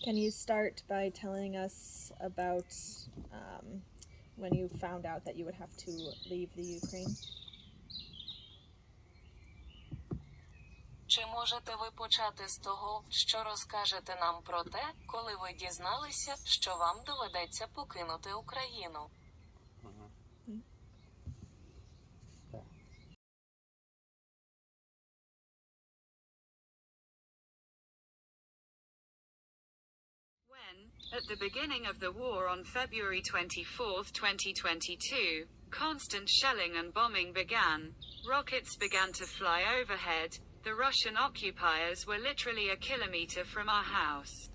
Can you start by telling us about when you found out that you would have to leave the Ukraine? Чи можете ви почати з того, що розкажете нам про те, коли ви дізналися, що вам доведеться покинути Україну? At the beginning of the war on February 24, 2022, constant shelling and bombing began. Rockets began to fly overhead. The Russian occupiers were literally a kilometer from our house.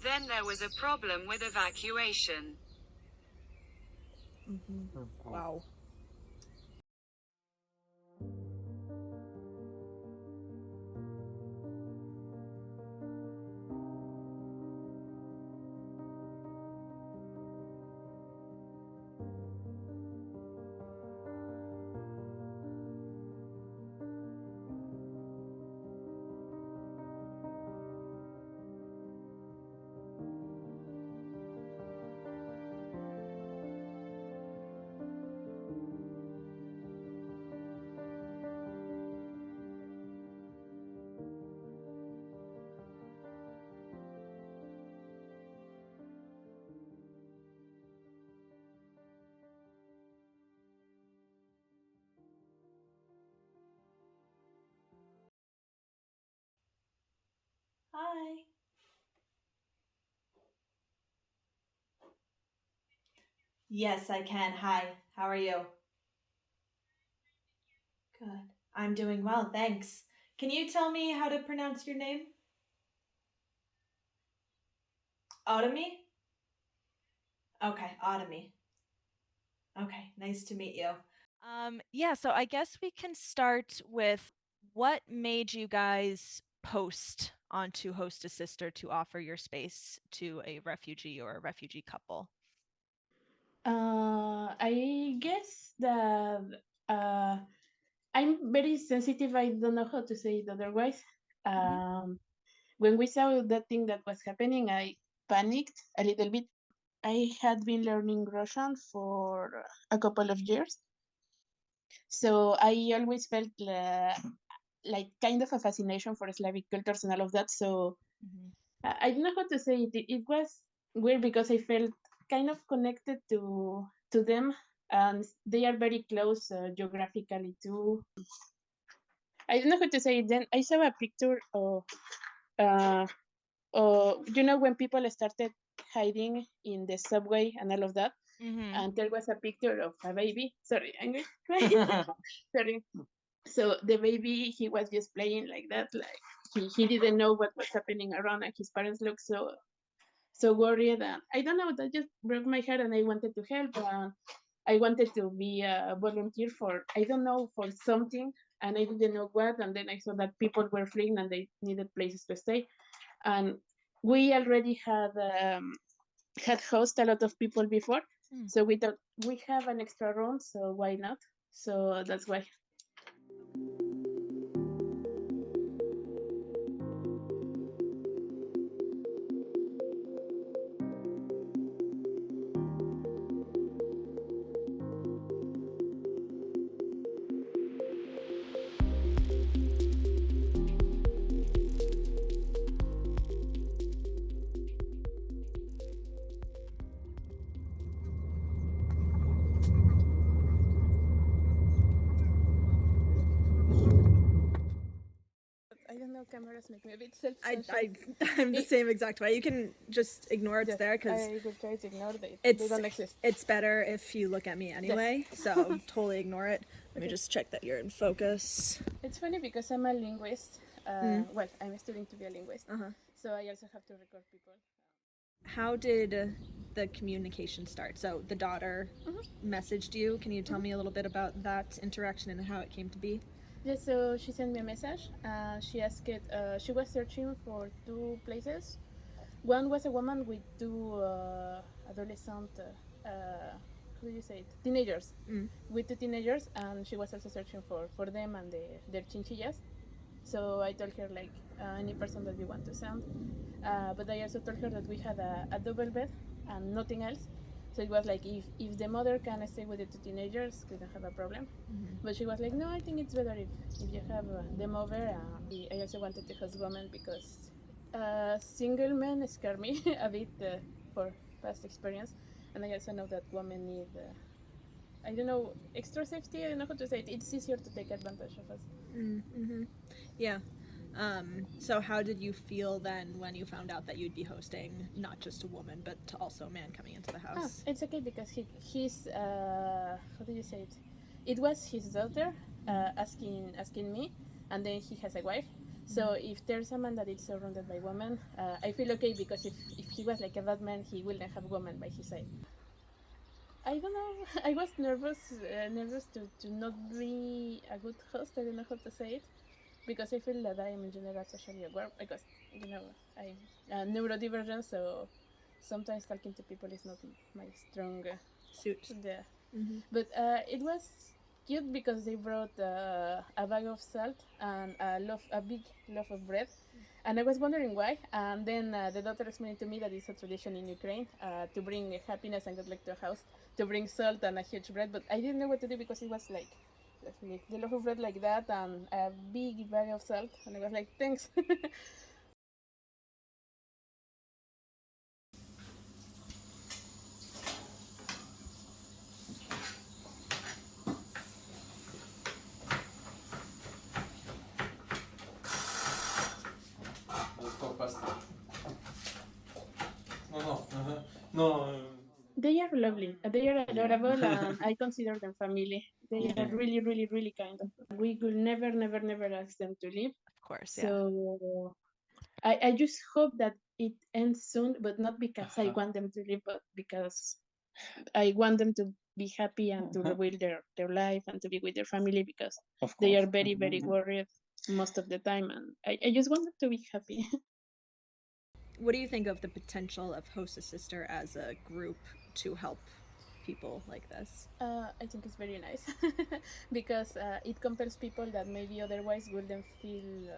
Then there was a problem with evacuation. Wow. Hi. Yes, I can. Hi. How are you? Good. I'm doing well, thanks. Can you tell me how to pronounce your name? Autumny? Okay, Autumny. Okay, nice to meet you. Yeah, so I guess we can start with what made you guys post onto Host a Sister to offer your space to a refugee or a refugee couple? I guess that I'm very sensitive. I don't know how to say it otherwise. When we saw that thing that was happening, I panicked a little bit. I had been learning Russian for a couple of years, so I always felt like kind of a fascination for Slavic cultures and all of that. So I don't know how to say it. It was weird because I felt kind of connected to them, and they are very close geographically too. I don't know how to say it. Then I saw a picture of, when people started hiding in the subway and all of that, and there was a picture of a baby. Sorry, I'm going to cry. Sorry. So the baby, he was just playing like that, like he didn't know what was happening around, and his parents looked so worried, and I don't know, that just broke my heart, and I wanted to help. I wanted to be a volunteer for, I don't know, for something, and I didn't know what, and then I saw that people were fleeing and they needed places to stay, and we already had host a lot of people before, so we thought we have an extra room, so why not? So that's why. I don't know, cameras make me a bit self-conscious. I'm the same exact way. You can just ignore it's there because I will try to ignore that. they don't exist. It's better if you look at me anyway, so totally ignore it. Let me just check that you're in focus. It's funny because I'm a linguist. Well, I'm studying to be a linguist, so I also have to record people. How did the communication start? So the daughter messaged you. Can you tell me a little bit about that interaction and how it came to be? Yeah, so she sent me a message. She asked, she was searching for two places. One was a woman with two adolescent, how do you say it? Teenagers, with two teenagers, and she was also searching for them and their chinchillas. So I told her like any person that you want to send. But I also told her that we had a double bed and nothing else. So it was like if the mother can stay with the two teenagers, we don't have a problem. But she was like, no, I think it's better if you have them over. I also wanted to host women because single men scare me a bit for past experience. And I also know that women need, I don't know, extra safety. I don't know how to say it. It's easier to take advantage of us. Mm-hmm. Yeah. So how did you feel then when you found out that you'd be hosting not just a woman but also a man coming into the house? It's okay because he's how do you say it? It was his daughter asking me, and then he has a wife. So if there's a man that is surrounded by women, I feel okay because if he was like a bad man, he wouldn't have women by his side. I don't know. I was nervous to not be a good host. I don't know how to say it because I feel that I am in general socially aware because I'm neurodivergent, so sometimes talking to people is not my strong suit. Yeah. But it was cute because they brought a bag of salt and a big loaf of bread. And I was wondering why. And then the daughter explained to me that it's a tradition in Ukraine to bring happiness and good luck to a house, to bring salt and a huge bread. But I didn't know what to do because it was like the loaf of bread like that and a big bag of salt. And I was like, thanks. No. They are lovely. They are adorable, and I consider them family. They are really, really, really kind. We could never, never, never ask them to leave. Of course, yeah. So I just hope that it ends soon, but not because I want them to leave, but because I want them to be happy and to rebuild their life and to be with their family because they are very, very worried most of the time. And I just want them to be happy. What do you think of the potential of Host a Sister as a group to help people like this? I think it's very nice because it compels people that maybe otherwise wouldn't feel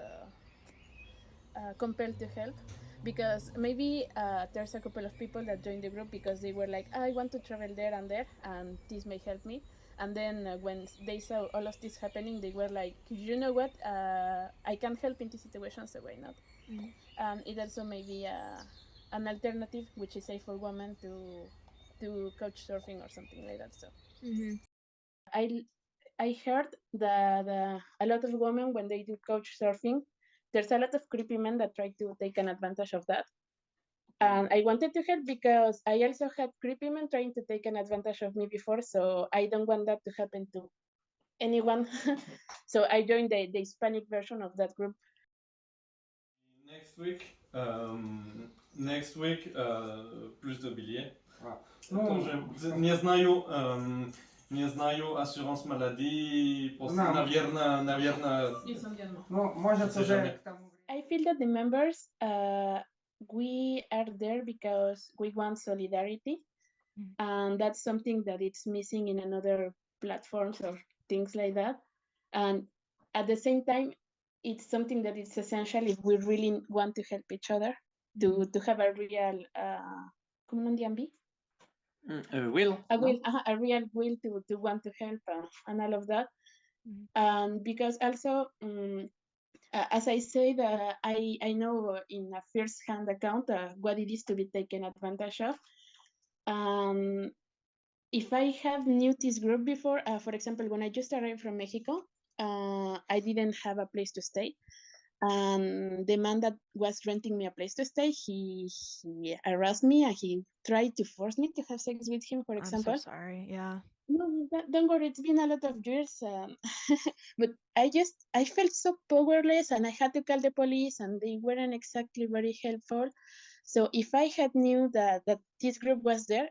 compelled to help. Because maybe there's a couple of people that joined the group because they were like, I want to travel there, and this may help me. And then when they saw all of this happening, they were like, you know what? I can help in this situation, so why not? And it also may be an alternative which is safe for women to couch surfing or something like that. So I I heard that a lot of women when they do couch surfing, there's a lot of creepy men that try to take an advantage of that. And I wanted to help because I also had creepy men trying to take an advantage of me before, so I don't want that to happen to anyone. So I joined the Hispanic version of that group. Next week, plus de billets. Nie znają, nie znają assurance maladie, nawierna. No, może to, że I feel that the members, we are there because we want solidarity, and that's something that it's missing in another platforms or things like that. And at the same time, it's something that is essential if we really want to help each other to have a real, ¿cómo non diambi? Will. A real will to want to help and all of that. And because also, as I said, I know in a first-hand account what it is to be taken advantage of. If I have knew this group before, for example, when I just arrived from Mexico, I didn't have a place to stay. And the man that was renting me a place to stay, he harassed me and he tried to force me to have sex with him, for example. I'm so sorry. Yeah. No, don't worry. It's been a lot of years, but I felt so powerless, and I had to call the police, and they weren't exactly very helpful. So if I had knew that this group was there,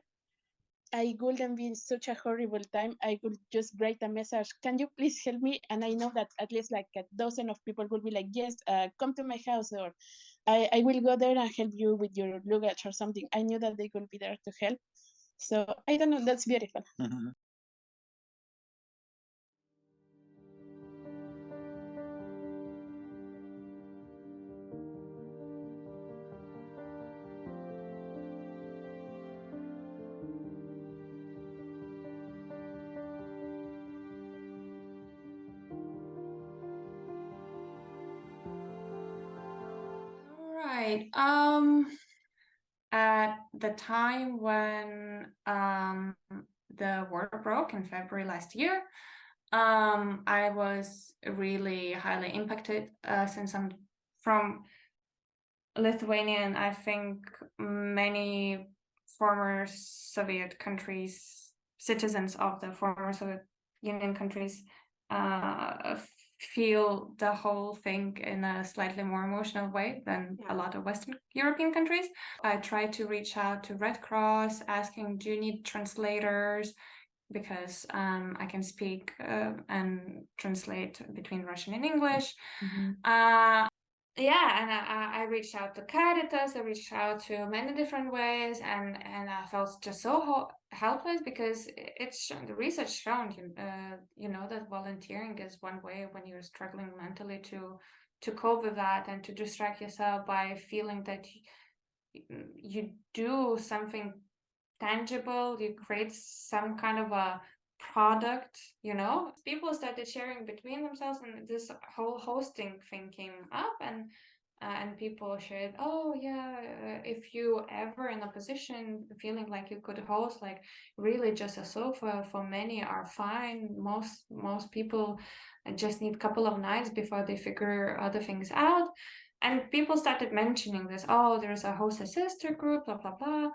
I wouldn't be in such a horrible time. I could just write a message. Can you please help me? And I know that at least like a dozen of people will be like, yes, come to my house, or I will go there and help you with your luggage or something. I knew that they would be there to help. So I don't know. That's beautiful. right. At the time when the war broke in February last year, I was really highly impacted since I'm from Lithuania, and I think many former Soviet countries, citizens of the former Soviet Union countries, uh, feel the whole thing in a slightly more emotional way than a lot of Western European countries. I tried to reach out to Red Cross, asking, do you need translators? Because I can speak and translate between Russian and English. Yeah, and I reached out to Caritas, I reached out to many different ways, and I felt just so helpless because it's the research shown, you know, that volunteering is one way when you're struggling mentally to cope with that and to distract yourself by feeling that you do something tangible, you create some kind of a product, you know. People started sharing between themselves, and this whole hosting thing came up, and people shared, oh yeah, if you ever in a position feeling like you could host, like really just a sofa for many are fine. Most people just need a couple of nights before they figure other things out. And people started mentioning this, oh, there's a host sister group, blah blah blah.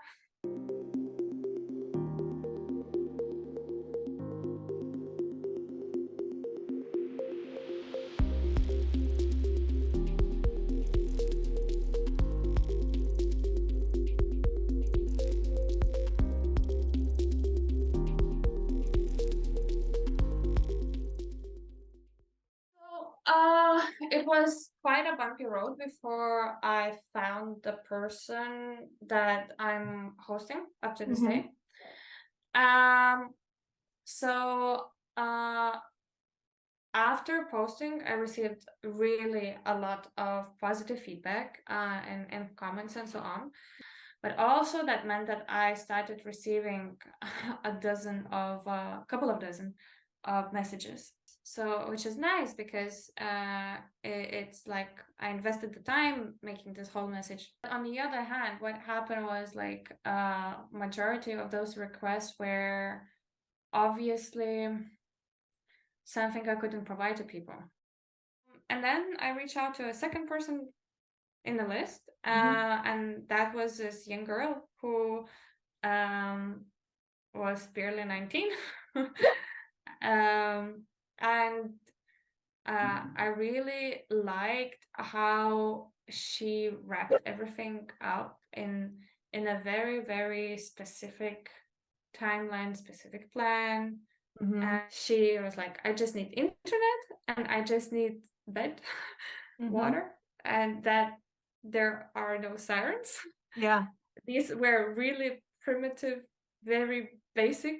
It was quite a bumpy road before I found the person that I'm hosting up to this day. So after posting, I received really a lot of positive feedback and comments and so on. But also that meant that I started receiving a couple of dozen of messages. So, which is nice because it's like I invested the time making this whole message. But on the other hand, what happened was like majority of those requests were obviously something I couldn't provide to people. And then I reached out to a second person in the list, and that was this young girl who was barely 19. And I really liked how she wrapped everything up in a very, very specific timeline, specific plan. And she was like, I just need internet and I just need bed, water, and that there are no sirens. Yeah. These were really primitive, very basic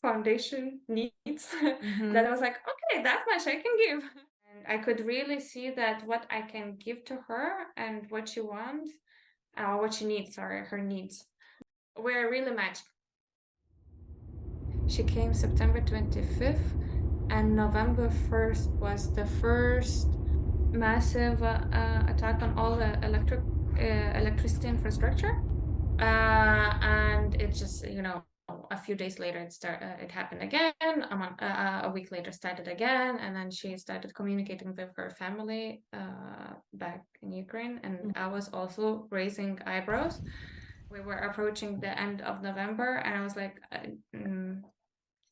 foundation needs that I was like, okay, that much I can give. And I could really see that what I can give to her and what she wants, what she needs, sorry, her needs, were really matched. She came September 25th, and November 1st was the first massive attack on all the electricity infrastructure. And it just, you know, a few days later it happened again. A week later started again, and then she started communicating with her family back in Ukraine, and I was also raising eyebrows. We were approaching the end of November, and I was like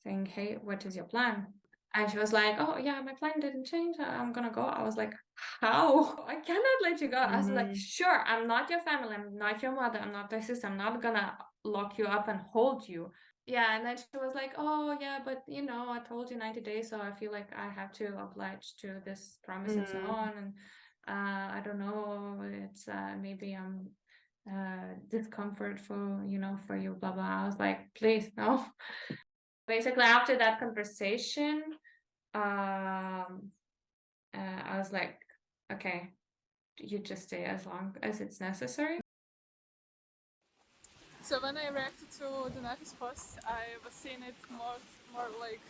saying, hey, what is your plan? And she was like, oh yeah, my plan didn't change, I'm gonna go. I was like, how? I cannot let you go. I was like, sure, I'm not your family, I'm not your mother, I'm not your sister, I'm not gonna lock you up and hold you. Yeah. And then she was like, oh yeah, but you know, I told you 90 days, so I feel like I have to oblige to this promise and so on. And I don't know, it's maybe I'm discomfortful, you know, for you, blah blah. I was like, please, no. Basically, after that conversation, I was like, okay, you just stay as long as it's necessary. So when I reacted to Donata's post, I was seeing it more like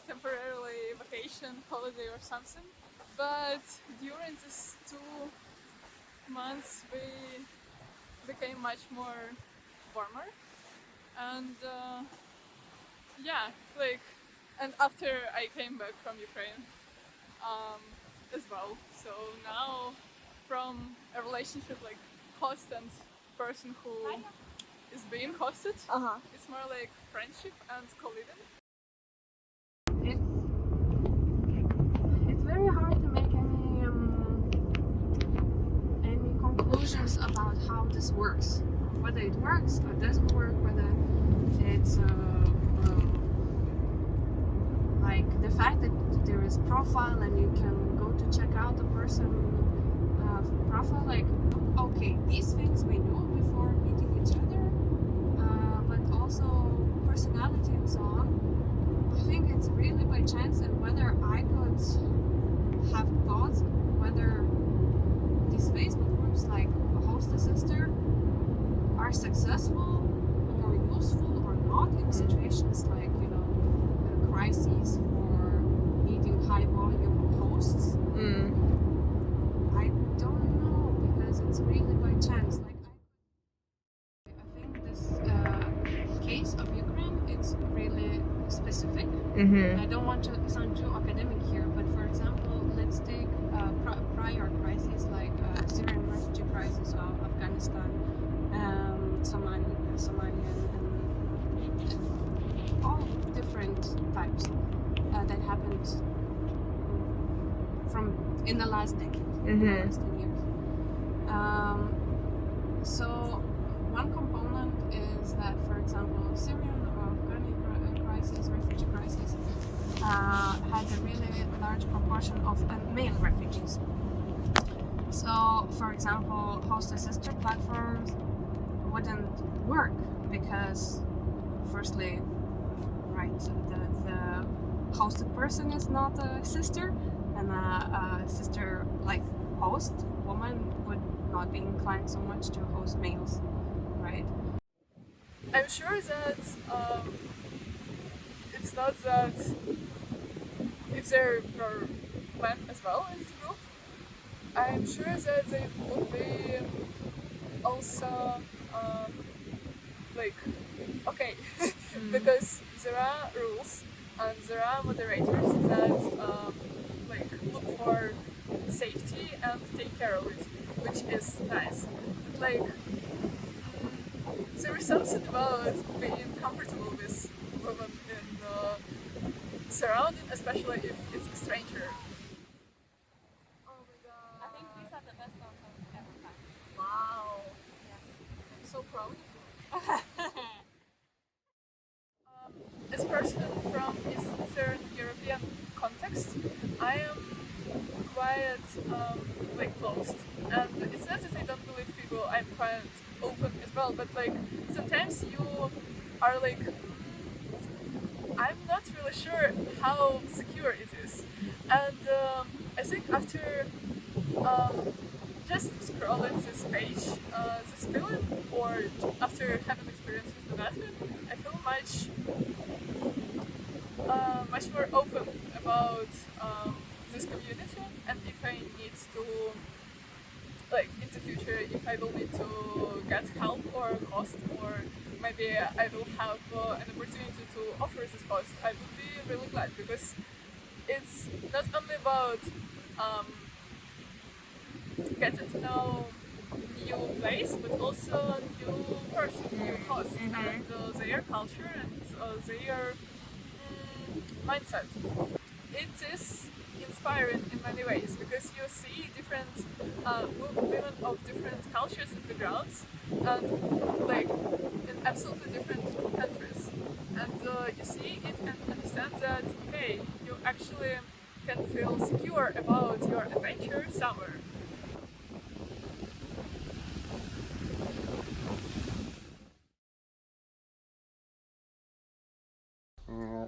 temporarily vacation, holiday or something. But during this months we became much more warmer, and yeah, like, and after I came back from Ukraine as well. So now, from a relationship like host and person who is being hosted, it's more like friendship and co-living. It's very hard to make any conclusions about how this works, whether it works or doesn't work, whether it's like the fact that there is profile and you can go to check out the person profile, like, okay, these things we knew before meeting each other, but also personality and so on. I think it's really by chance, and whether I could have thoughts whether these Facebook groups like Host a Sister are successful or useful or not in situations like, you know, crises for needing high volume hosts. I don't know, because it's really by chance. Like, I think this case of Ukraine, it's really specific. I don't want to sound too academic here, but for example, let's take prior crises like Syrian refugee crisis or Afghanistan, Somalia, and all different types that happened from in the last decade, in the last 10 years. So one component is that, for example, Syrian or Afghani crisis, refugee crisis, had a really large proportion of male refugees. So, for example, host-a-sister platforms wouldn't work because, firstly, right, the hosted person is not a sister, and a sister, like host woman, would not be inclined so much to host males, right? I'm sure that it's not that if there were men as well in the group, I'm sure that they would be also like okay because there are rules and there are moderators that like look for safety and take care of it, which is nice. But like there is something about being comfortable with women in the surrounding, especially if it's a stranger. Oh my god. I think these are the best ones I've ever had. Wow. Yes. I'm so proud of you. As a person from Eastern European context, I am quite like closed, and it's not that I don't believe people. I'm quite open as well, but like sometimes you are like, I'm not really sure how secure it is, and I think after just scrolling this page, this film, or after having experience with the bathroom, I feel much more open about this community, and if I need to, like in the future, if I will need to get help or host, or maybe I will have an opportunity to offer this host, I would be really glad, because it's not only about getting to know new place, but also new person, new host, and their culture and their mindset. It is inspiring in many ways, because you see different women of different cultures and backgrounds, and like in absolutely different countries, and you see it and understand that okay, you actually can feel secure about your adventure somewhere.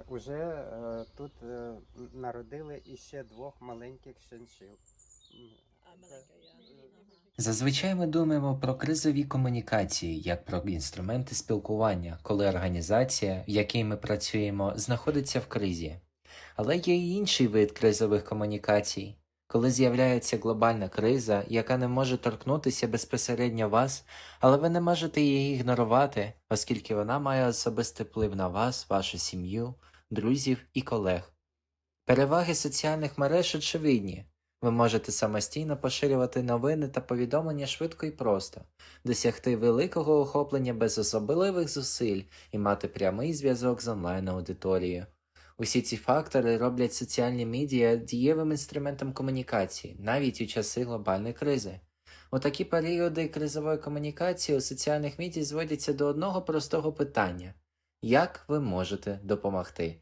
Уже тут народили іще двох маленьких шиншил. Зазвичай ми думаємо про кризові комунікації як про інструменти спілкування, коли організація, в якій ми працюємо, знаходиться в кризі. Але є й інший вид кризових комунікацій Коли з'являється глобальна криза, яка не може торкнутися безпосередньо вас, але ви не можете її ігнорувати, оскільки вона має особистий вплив на вас, вашу сім'ю, друзів і колег. Переваги соціальних мереж очевидні. Ви можете самостійно поширювати новини та повідомлення швидко і просто, досягти великого охоплення без особливих зусиль і мати прямий зв'язок з онлайн-аудиторією. Усі ці фактори роблять соціальні медіа дієвим інструментом комунікації, навіть у часи глобальної кризи. У такі періоди кризової комунікації у соціальних медіа зводяться до одного простого питання – як ви можете допомогти?